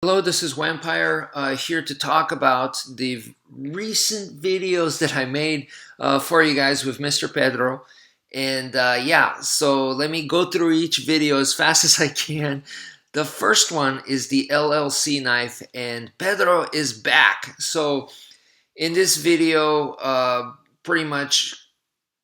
Hello, this is wmpyr here to talk about the recent videos that I made for you guys with Mr. Pedro. And yeah, so let me go through each video as fast as I can. The first one is the LLC knife, and Pedro is back. So in this video, pretty much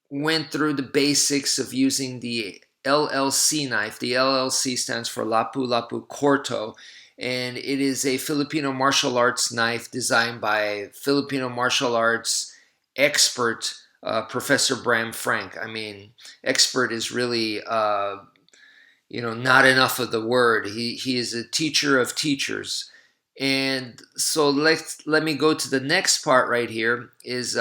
went through the basics of using the LLC knife. The LLC stands for Lapu-Lapu Corto, and it is a Filipino martial arts knife designed by Filipino martial arts expert Professor Bram Frank. I mean, expert is really not enough of the word. He is a teacher of teachers. And so let me go to the next part right here is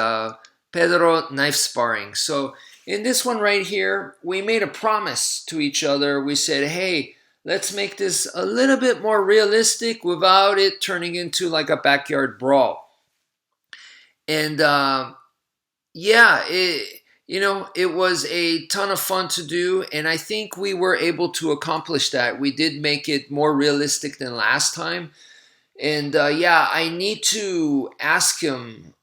Pedro knife sparring. So in this one right here, we made a promise to each other. We said, hey, let's make this a little bit more realistic without it turning into like a backyard brawl. And yeah, it was a ton of fun to do, and I think we were able to accomplish that. We did make it more realistic than last time. And yeah, I need to ask him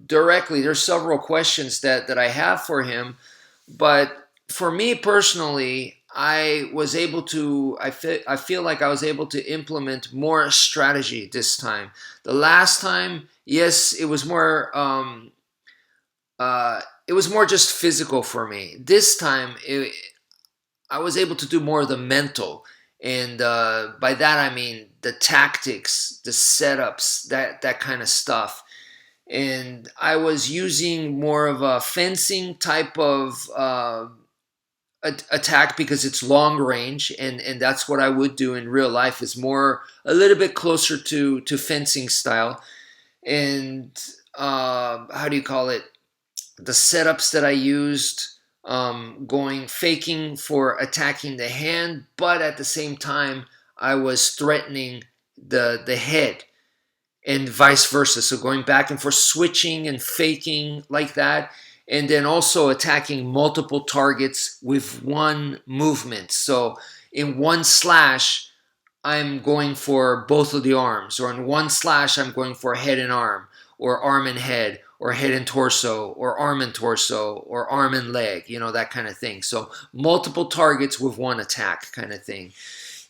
directly. There's several questions that I have for him, but for me personally, I feel like I was able to implement more strategy this time. The last time, yes, it was more just physical for me. This time, I was able to do more of the mental. And by that I mean the tactics, the setups, that kind of stuff. And I was using more of a fencing type of attack because it's long range, and that's what I would do in real life, is more a little bit closer to fencing style. And how do you call it? The setups that I used, faking for attacking the hand, but at the same time I was threatening the head, and vice versa. So going back and forth, switching and faking like that, and then also attacking multiple targets with one movement. So in one slash, I'm going for both of the arms, or in one slash, I'm going for head and arm, or arm and head, or head and torso, or arm and torso, or arm and leg, that kind of thing. So multiple targets with one attack kind of thing.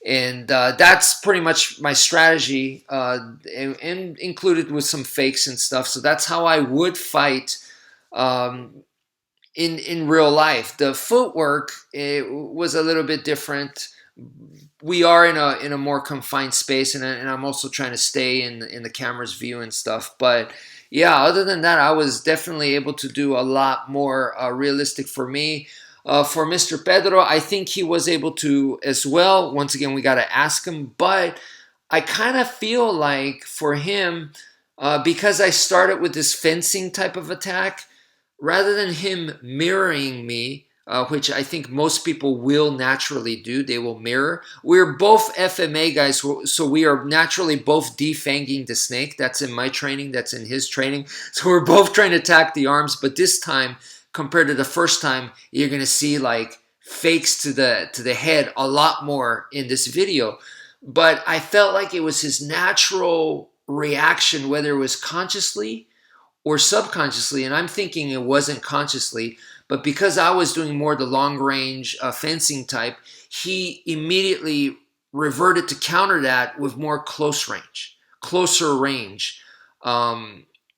And that's pretty much my strategy, and included with some fakes and stuff. So that's how I would fight in real life. The footwork, it was a little bit different. We are in a more confined space, and I'm also trying to stay in the camera's view and stuff. But yeah, other than that, I was definitely able to do a lot more realistic for me. For Mr. Pedro, I think he was able to as well. Once again, we got to ask him. But I kind of feel like for him, because I started with this fencing type of attack, rather than him mirroring me, which I think most people will naturally do. They will mirror. We're both FMA guys, so we are naturally both defanging the snake. That's in my training. That's in his training. So we're both trying to attack the arms, but this time, compared to the first time, you're going to see like fakes to the head a lot more in this video. But I felt like it was his natural reaction, whether it was consciously or subconsciously, and I'm thinking it wasn't consciously, but because I was doing more the long range fencing type, he immediately reverted to counter that with more closer range,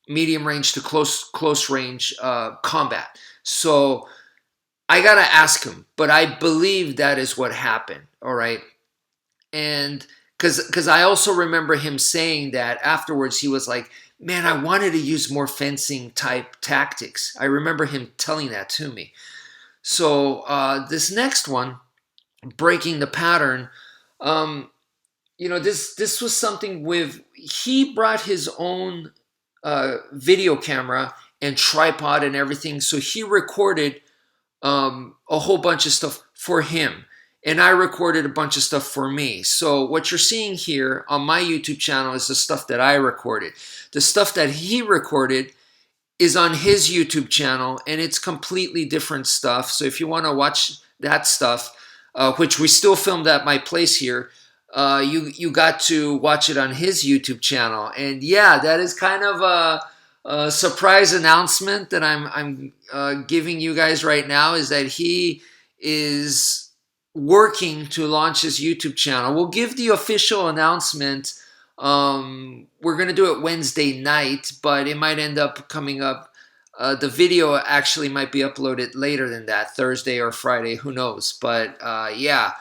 medium range to close range combat. So I gotta ask him, but I believe that is what happened. All right, and because I also remember him saying that afterwards, he was like, man, I wanted to use more fencing type tactics. I remember him telling that to me. So this next one, breaking the pattern, this was something he brought his own video camera and tripod and everything. So he recorded a whole bunch of stuff for him, and I recorded a bunch of stuff for me. So what you're seeing here on my YouTube channel is the stuff that I recorded. The stuff that he recorded is on his YouTube channel, and it's completely different stuff. So if you want to watch that stuff, which we still filmed at my place here, you got to watch it on his YouTube channel, and yeah, that is kind of a surprise announcement that I'm giving you guys right now, is that he is working to launch his YouTube channel. We'll give the official announcement. We're gonna do it Wednesday night, but it might end up coming up. The video actually might be uploaded later than that, Thursday or Friday, who knows? But yeah,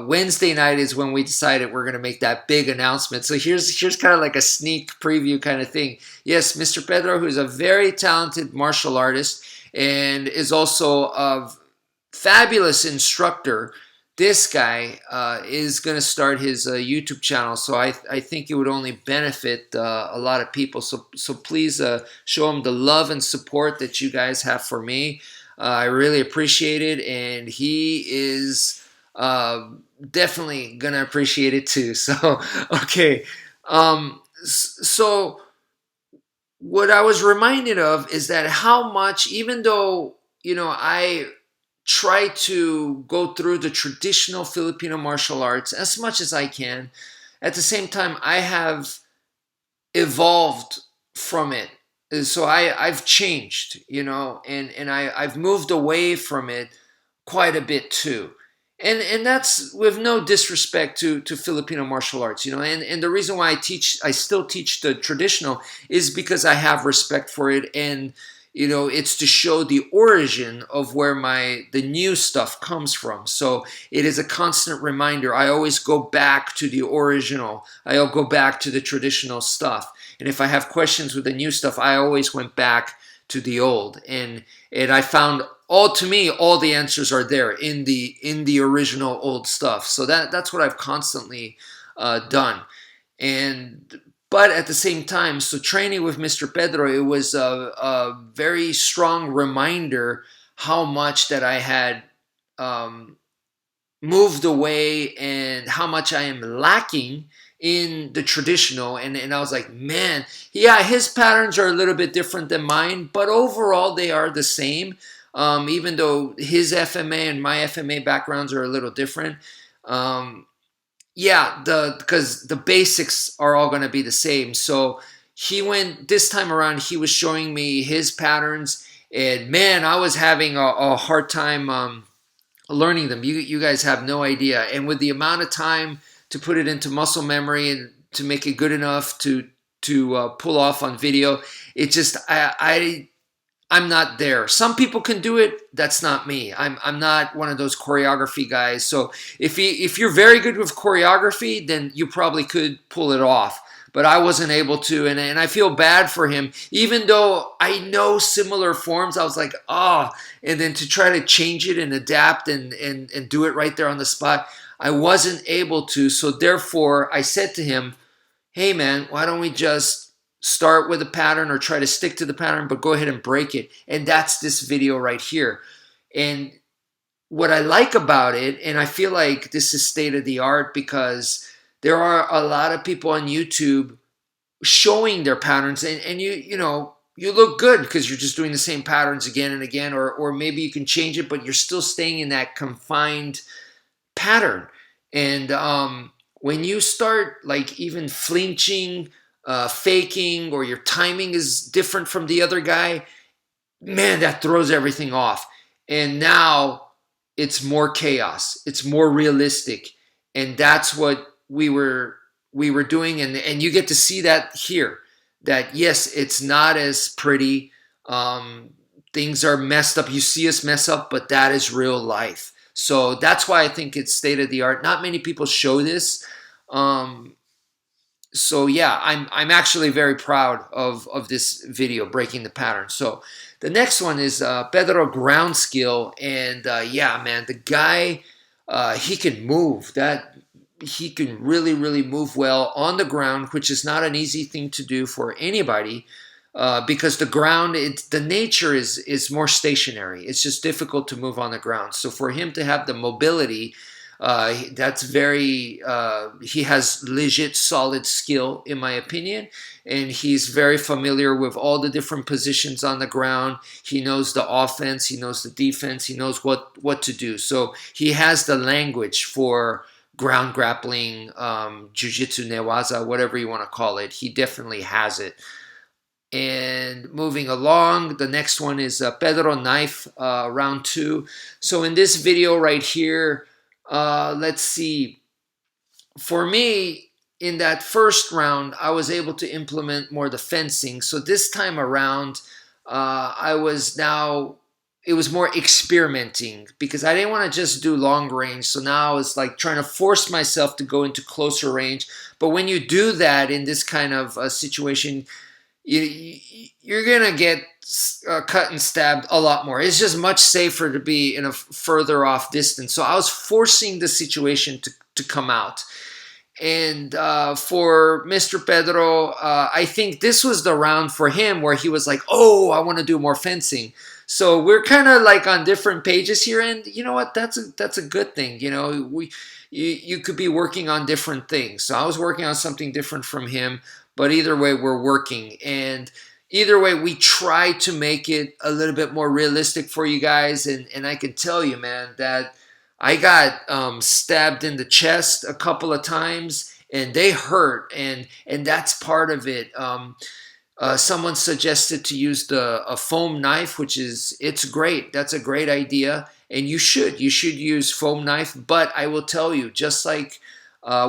Wednesday night is when we decided we're going to make that big announcement. So here's kind of like a sneak preview kind of thing. Yes, Mr. Pedro, who's a very talented martial artist and is also a fabulous instructor. This guy is going to start his YouTube channel, so I think it would only benefit a lot of people. So please show him the love and support that you guys have for me. I really appreciate it, and he is definitely gonna appreciate it too. So okay, so what I was reminded of is that how much, even though I try to go through the traditional Filipino martial arts as much as I can, at the same time I have evolved from it. So I've changed, and I've moved away from it quite a bit too. And that's with no disrespect to Filipino martial arts, and the reason why I still teach the traditional is because I have respect for it, and it's to show the origin of where the new stuff comes from. So it is a constant reminder. I always go back to the original. I'll go back to the traditional stuff. And if I have questions with the new stuff, I always went back to the old. And I found all the answers are there in the original old stuff. So that's what I've constantly done. But at the same time, so training with Mr. Pedro, it was a very strong reminder how much that I had moved away and how much I am lacking in the traditional. And I was like, man, yeah, his patterns are a little bit different than mine, but overall they are the same. Even though his FMA and my FMA backgrounds are a little different. Yeah, because the basics are all going to be the same. So this time around, he was showing me his patterns, and man, I was having a hard time learning them. You guys have no idea. And with the amount of time to put it into muscle memory and to make it good enough to pull off on video, it just I'm not there. Some people can do it. That's not me. I'm not one of those choreography guys. So if you're very good with choreography, then you probably could pull it off. But I wasn't able to, and I feel bad for him. Even though I know similar forms, I was like, and then to try to change it and adapt and do it right there on the spot, I wasn't able to. So therefore, I said to him, hey man, why don't we just start with a pattern or try to stick to the pattern, but go ahead and break it. And that's this video right here. And what I like about it, and I feel like this is state of the art, because there are a lot of people on YouTube showing their patterns, and you look good because you're just doing the same patterns again and again, or maybe you can change it, but you're still staying in that confined pattern. And when you start like even flinching, faking, or your timing is different from the other guy, man, that throws everything off. And now it's more chaos. It's more realistic. And that's what we were doing. And you get to see that here, that yes, it's not as pretty. Things are messed up. You see us mess up, but that is real life. So that's why I think it's state of the art. Not many people show this. So yeah, I'm actually very proud of this video, breaking the pattern. So the next one is Pedro ground skill, and yeah, man, the guy, he can move. He can really, really move well on the ground, which is not an easy thing to do for anybody, because the ground, the nature is more stationary. It's just difficult to move on the ground. So for him to have the mobility, that's very, he has legit solid skill, in my opinion, and he's very familiar with all the different positions on the ground. He knows the offense, he knows the defense, he knows what to do. So he has the language for ground grappling, jiu-jitsu newaza, whatever you want to call it. He definitely has it. And moving along, the next one is Pedro knife, round 2. So in this video right here, let's see. For me, in that first round, I was able to implement more the fencing. So this time around, it was more experimenting because I didn't want to just do long range. So now I was like trying to force myself to go into closer range. But when you do that in this kind of situation, you're going to get cut and stabbed a lot more. It's just much safer to be in a further off distance. So I was forcing the situation to come out. And for Mr. Pedro, I think this was the round for him where he was like, oh, I want to do more fencing. So we're kind of like on different pages here. And you know what? That's a good thing. You know, you could be working on different things. So I was working on something different from him. But either way, we're working. And either way, we try to make it a little bit more realistic for you guys. And I can tell you, man, that I got stabbed in the chest a couple of times, and they hurt, and that's part of it. Someone suggested to use a foam knife, it's great. That's a great idea, and you should use foam knife. But I will tell you, just like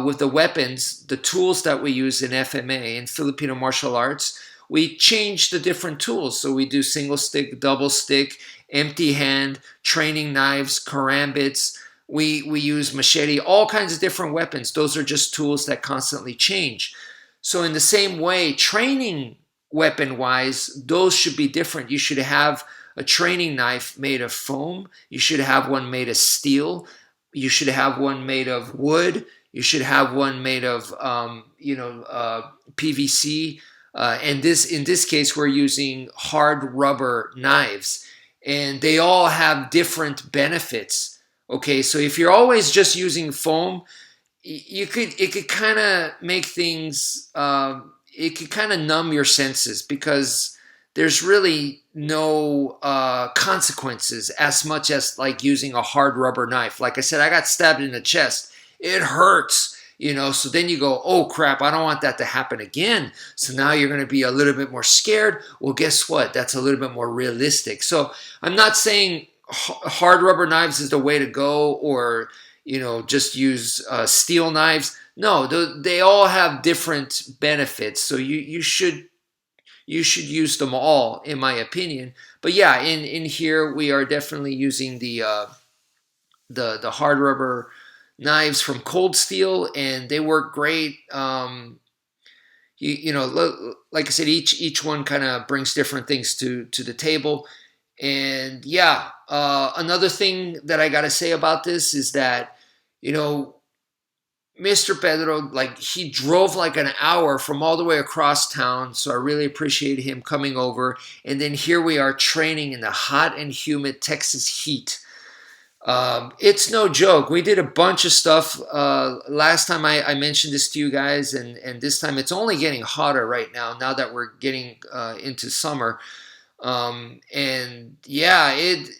with the weapons, the tools that we use in FMA, in Filipino martial arts, we change the different tools. So we do single stick, double stick, empty hand, training knives, karambits. We use machete, all kinds of different weapons. Those are just tools that constantly change. So in the same way, training weapon-wise, those should be different. You should have a training knife made of foam. You should have one made of steel. You should have one made of wood. You should have one made of PVC. And in this case, we're using hard rubber knives, and they all have different benefits. Okay, so if you're always just using foam, it could kind of make things. It could kind of numb your senses because there's really no consequences as much as like using a hard rubber knife. Like I said, I got stabbed in the chest. It hurts. So then you go, oh crap, I don't want that to happen again. So now you're going to be a little bit more scared. Well, guess what? That's a little bit more realistic. So I'm not saying hard rubber knives is the way to go, or, just use steel knives. No, they all have different benefits. So you should use them all, in my opinion. But yeah, in here we are definitely using the hard rubber knives from Cold Steel, and they work great. Like I said, each one kind of brings different things to the table. And yeah, another thing that I got to say about this is that, Mr. Pedro, like, he drove like an hour from all the way across town. So I really appreciate him coming over. And then here we are training in the hot and humid Texas heat. It's no joke. We did a bunch of stuff. Last time I mentioned this to you guys, and this time it's only getting hotter right now that we're getting into summer. And yeah, it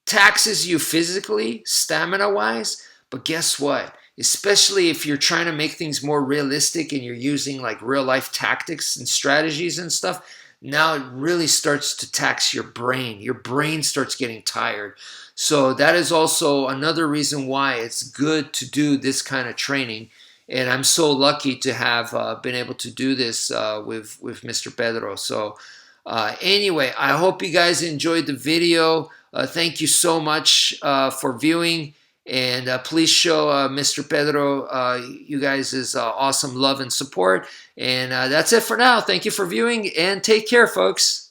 taxes you physically, stamina-wise, but guess what? Especially if you're trying to make things more realistic and you're using like real-life tactics and strategies and stuff, now it really starts to tax your brain. Your brain starts getting tired. So that is also another reason why it's good to do this kind of training. And I'm so lucky to have been able to do this with Mr. Pedro. So anyway, I hope you guys enjoyed the video. Thank you so much for viewing. And please show Mr. Pedro you guys' awesome love and support. And that's it for now. Thank you for viewing, and take care, folks.